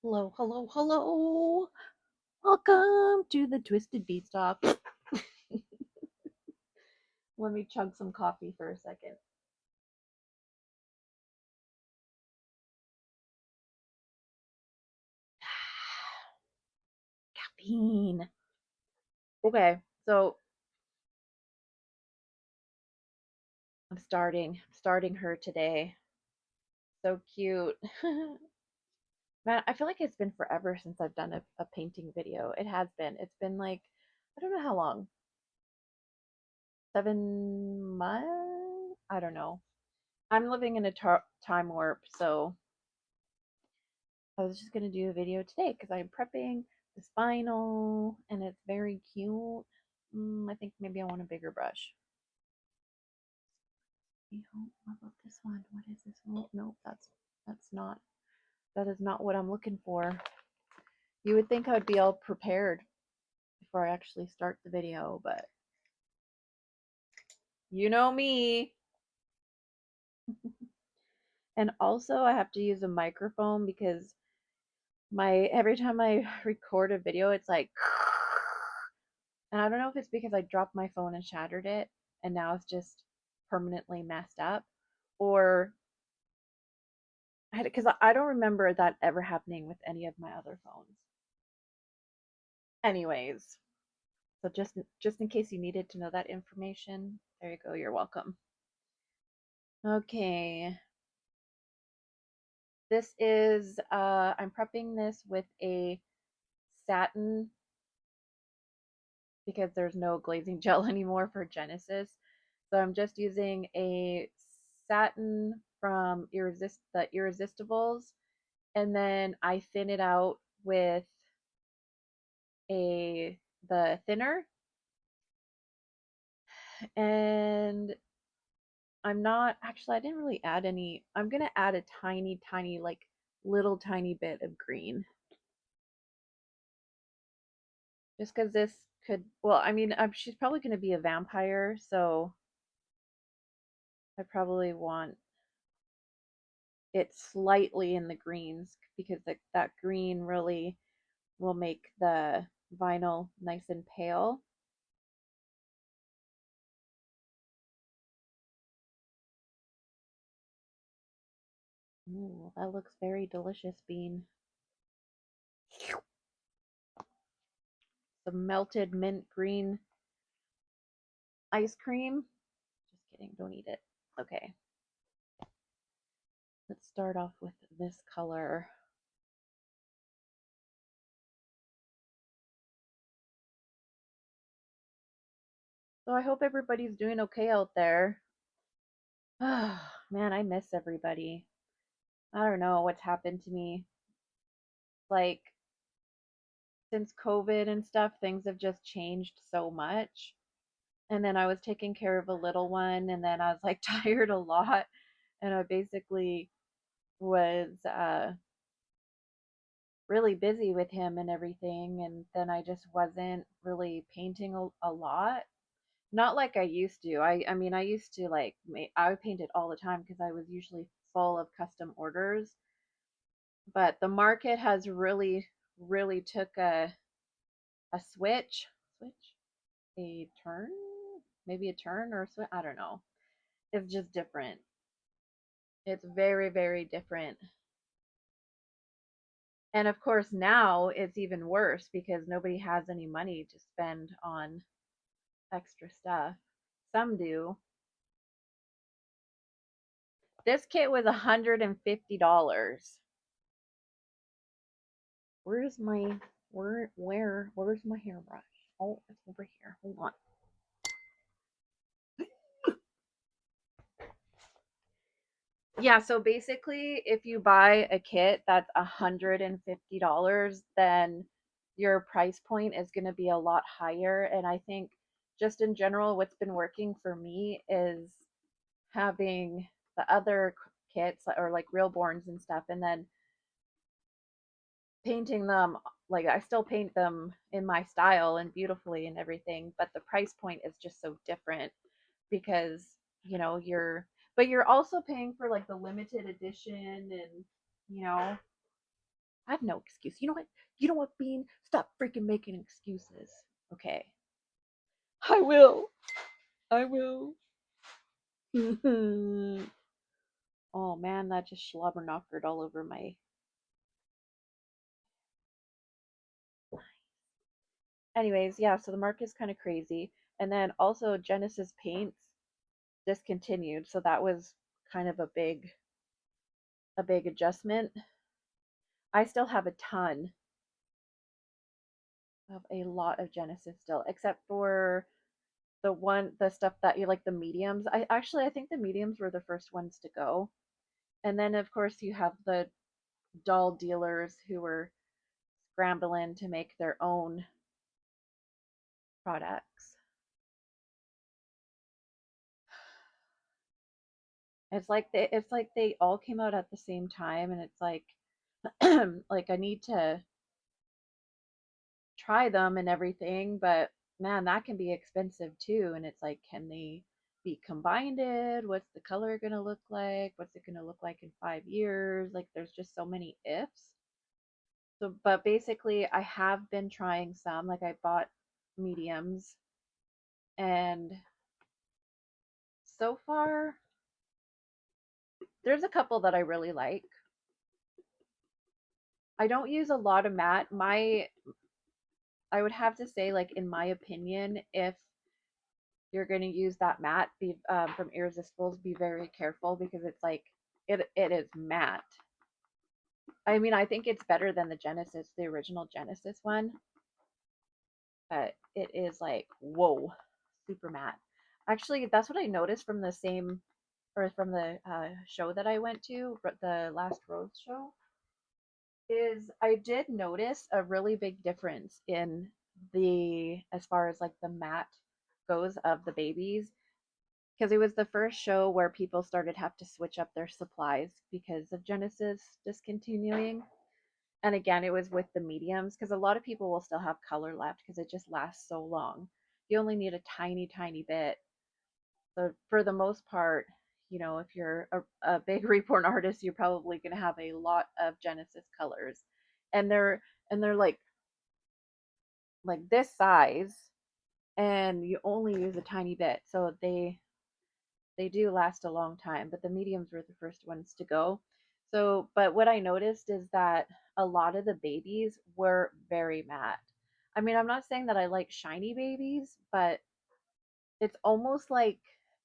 Hello, hello, hello. Welcome to the Twisted Beanstalk. Let me chug some coffee for a second. Caffeine. Okay, so I'm starting her today. So cute. Man, I feel like it's been forever since I've done a painting video. It has been. It's been like, I don't know how long. 7 months? I don't know. I'm living in a time warp, so I was just gonna do a video today because I'm prepping this vinyl and it's very cute. I think maybe I want a bigger brush. Oh, what about this one? What is this? Oh, no, that's not that is not what I'm looking for. You would think I would be all prepared before I actually start the video, but you know me. And also I have to use a microphone because my every time I record a video, it's like and I don't know if it's because I dropped my phone and shattered it and now it's just permanently messed up or because I don't remember that ever happening with any of my other phones. Anyways, so just in case you needed to know that information, there you go. You're welcome. Okay. This is I'm prepping this with a satin because there's no glazing gel anymore for Genesis. So I'm just using a satin from the Irresistibles, and then I thin it out with a the thinner. And I'm not actually I didn't really add any. I'm gonna add a tiny like little tiny bit of green just because this could well I mean she's probably gonna be a vampire, so I probably want it slightly in the greens because that green really will make the vinyl nice and pale. Ooh, that looks very delicious, Bean. The melted mint green ice cream. Just kidding, don't eat it. Okay, let's start off with this color. So I hope everybody's doing okay out there. Man, I miss everybody. I don't know what's happened to me. Like, since COVID and stuff, things have just changed so much. And then I was taking care of a little one, and then I was like tired a lot. And I basically was really busy with him and everything. And then I just wasn't really painting a lot. Not like I used to. I mean, I used to like, I painted all the time because I was usually full of custom orders. But the market has really took a switch, a turn, maybe a turn or a switch. I don't know. It's just different. It's very different. And of course, now it's even worse because nobody has any money to spend on extra stuff. Some do. This kit was $150. Where's my where's my hairbrush? Oh, it's over here. Hold on. Yeah, so basically if you buy a kit that's $150, then your price point is going to be a lot higher. And I think just in general, what's been working for me is having the other kits or like Reborns and stuff, and then painting them like I still paint them in my style and beautifully and everything, but the price point is just so different because you're also paying for like the limited edition and you know I have no excuse. You know what? You know what, Bean? Stop freaking making excuses. Okay. I will. I will. Oh man, that just slobber knockered all over my. Anyways, yeah, so the market's kind of crazy. And then also Genesis Paints discontinued, so that was kind of a big adjustment. I still have a ton of a lot of Genesis still, except for the stuff that you like, the mediums. I think the mediums were the first ones to go. And then of course you have the doll dealers who were scrambling to make their own products. It's like they all came out at the same time, and it's like like I need to try them and everything, but man, that can be expensive too. And it's like, can they be combined? What's the color going to look like? What's it going to look like in 5 years? Like, there's just so many ifs. So, but basically, I have been trying some. Like, I bought mediums, and so far, there's a couple that I really like. I don't use a lot of matte. I would have to say, like, in my opinion, if you're going to use that matte from Irresistibles, be very careful because it's like it is matte. I mean, I think it's better than the original Genesis one, but it is like, whoa, super matte. Actually, that's what I noticed from the same or from the show that I went to, the last Rose show, is I did notice a really big difference in the as far as like the matte goes of the babies, because it was the first show where people started have to switch up their supplies because of Genesis discontinuing. And again, it was with the mediums because a lot of people will still have color left because it just lasts so long. You only need a tiny, tiny bit. So for the most part, if you're a big reborn artist, you're probably going to have a lot of Genesis colors, and they're like this size, and you only use a tiny bit, so they do last a long time, but the mediums were the first ones to go. So, but what I noticed is that a lot of the babies were very matte. I mean, I'm not saying that I like shiny babies, but it's almost like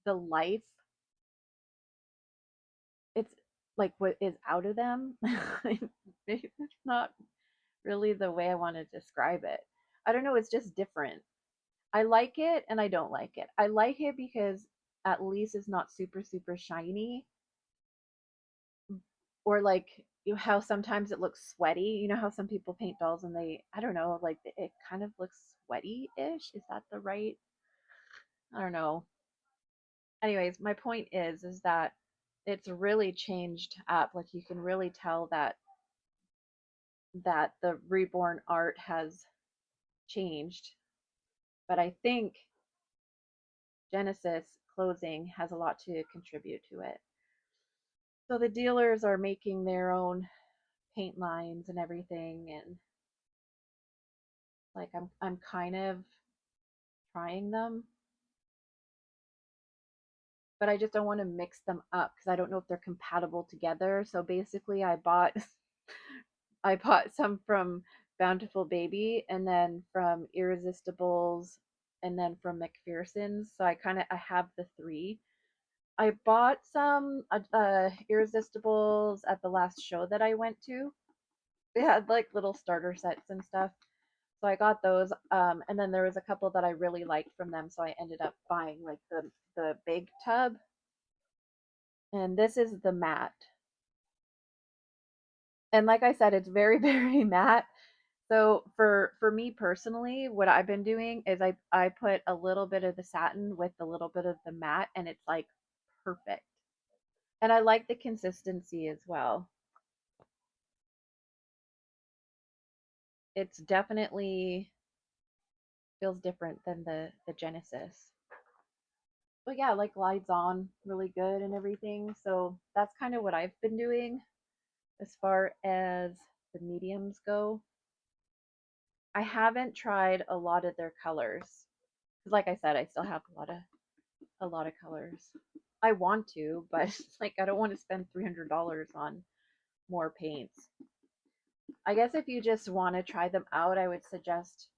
the life, it's like what is out of them. It's not really the way I want to describe it. I don't know, it's just different. I like it and I don't like it. I like it because at least it's not super, super shiny, or like how sometimes it looks sweaty. You know how some people paint dolls and I don't know, like it kind of looks sweaty-ish. Is that the right? I don't know. Anyways, my point is that it's really changed up. Like you can really tell that the reborn art has changed. But I think Genesis closing has a lot to contribute to it. So the dealers are making their own paint lines and everything, and like I'm kind of trying them, but I just don't want to mix them up because I don't know if they're compatible together. So basically, I bought I bought some from Bountiful Baby, and then from Irresistibles, and then from McPherson's. So I have the three. I bought some Irresistibles at the last show that I went to. They had like little starter sets and stuff. So I got those. And then there was a couple that I really liked from them. So I ended up buying like the big tub. And this is the matte. And like I said, it's very, very matte. So for me personally, what I've been doing is I put a little bit of the satin with a little bit of the matte, and it's like perfect. And I like the consistency as well. It's definitely feels different than the Genesis. But yeah, like glides on really good and everything. So that's kind of what I've been doing as far as the mediums go. I haven't tried a lot of their colors. 'Cause like I said, I still have a lot of colors. I want to, but like I don't want to spend $300 on more paints. I guess if you just want to try them out, I would suggest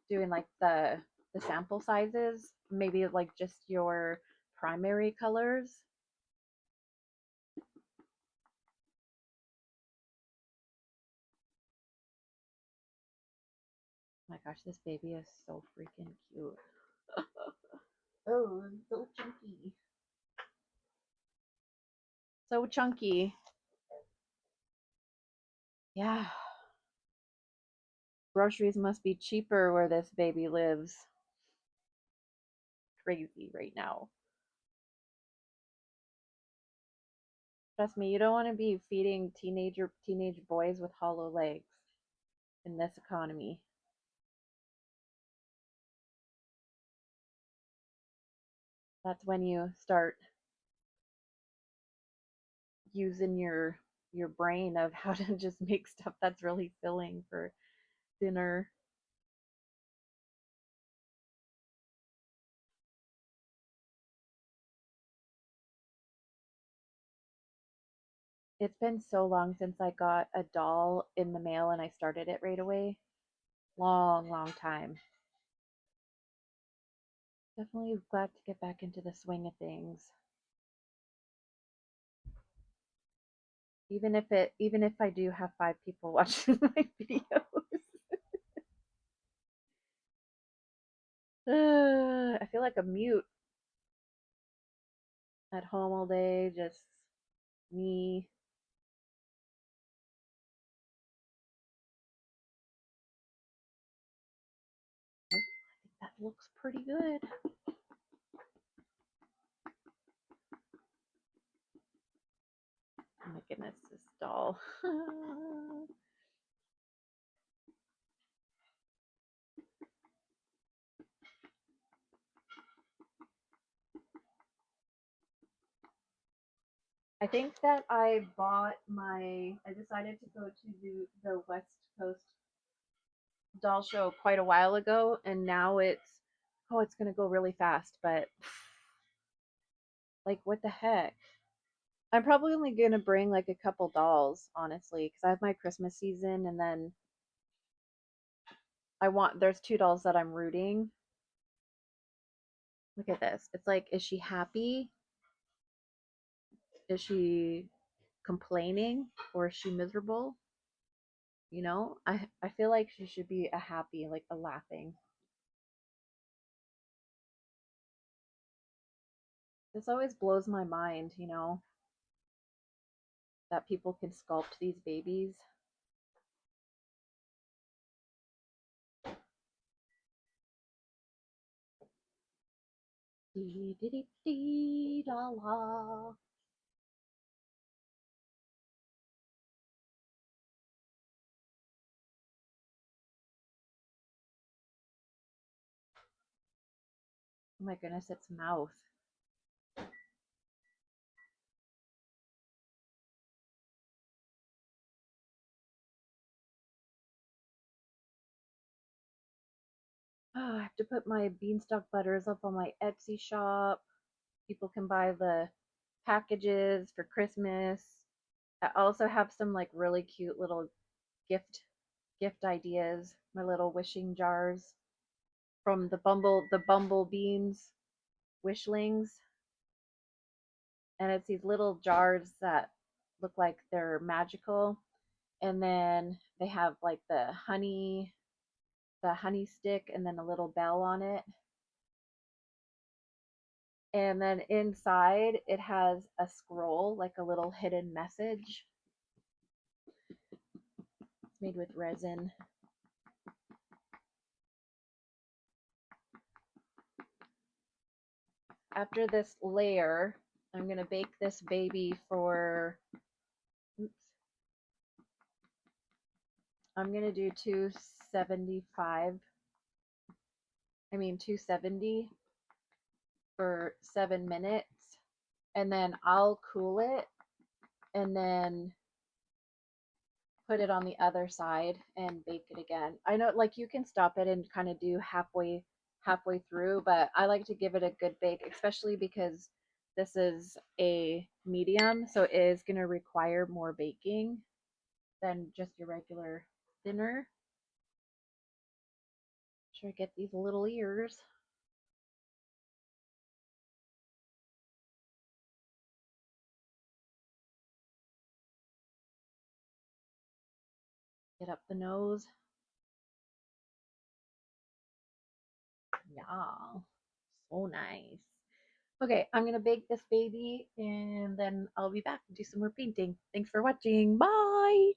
doing like the sample sizes, maybe like just your primary colors. Oh my gosh, this baby is so freaking cute. Oh, so chunky. So chunky. Yeah. Groceries must be cheaper where this baby lives. Crazy right now. Trust me, you don't want to be feeding teenage boys with hollow legs in this economy. That's when you start using your brain of how to just make stuff that's really filling for dinner. It's been so long since I got a doll in the mail and I started it right away. Long, long time. Definitely glad to get back into the swing of things. Even if I do have 5 people watching my videos. I feel like a mute at home all day, just me. I think that looks pretty good. Oh my goodness, this doll. I think that I decided to go to the West Coast doll show quite a while ago, and now it's gonna go really fast, but like what the heck? I'm probably only gonna bring like a couple dolls, honestly, because I have my Christmas season, and then there's 2 dolls that I'm rooting. Look at this. It's like, is she happy? Is she complaining? Or is she miserable? I feel like she should be a happy, like a laughing. This always blows my mind, that people can sculpt these babies. Dee dee dee dee da la. Oh my goodness, its mouth. Oh, I have to put my beanstalk butters up on my Etsy shop. People can buy the packages for Christmas. I also have some like really cute little gift gift ideas. My little wishing jars from the Bumble Beans wishlings, and it's these little jars that look like they're magical, and then they have like the honey stick, and then a little bell on it. And then inside it has a scroll, like a little hidden message. It's made with resin. After this layer, I'm going to bake this baby for, oops, I'm going to do 270 for 7 minutes. And then I'll cool it. And then put it on the other side and bake it again. I know like you can stop it and kind of do halfway through, but I like to give it a good bake, especially because this is a medium, so it is going to require more baking than just your regular dinner. Sure, get these little ears. Get up the nose. Yeah, so nice. Okay, I'm gonna bake this baby and then I'll be back to do some more painting. Thanks for watching. Bye.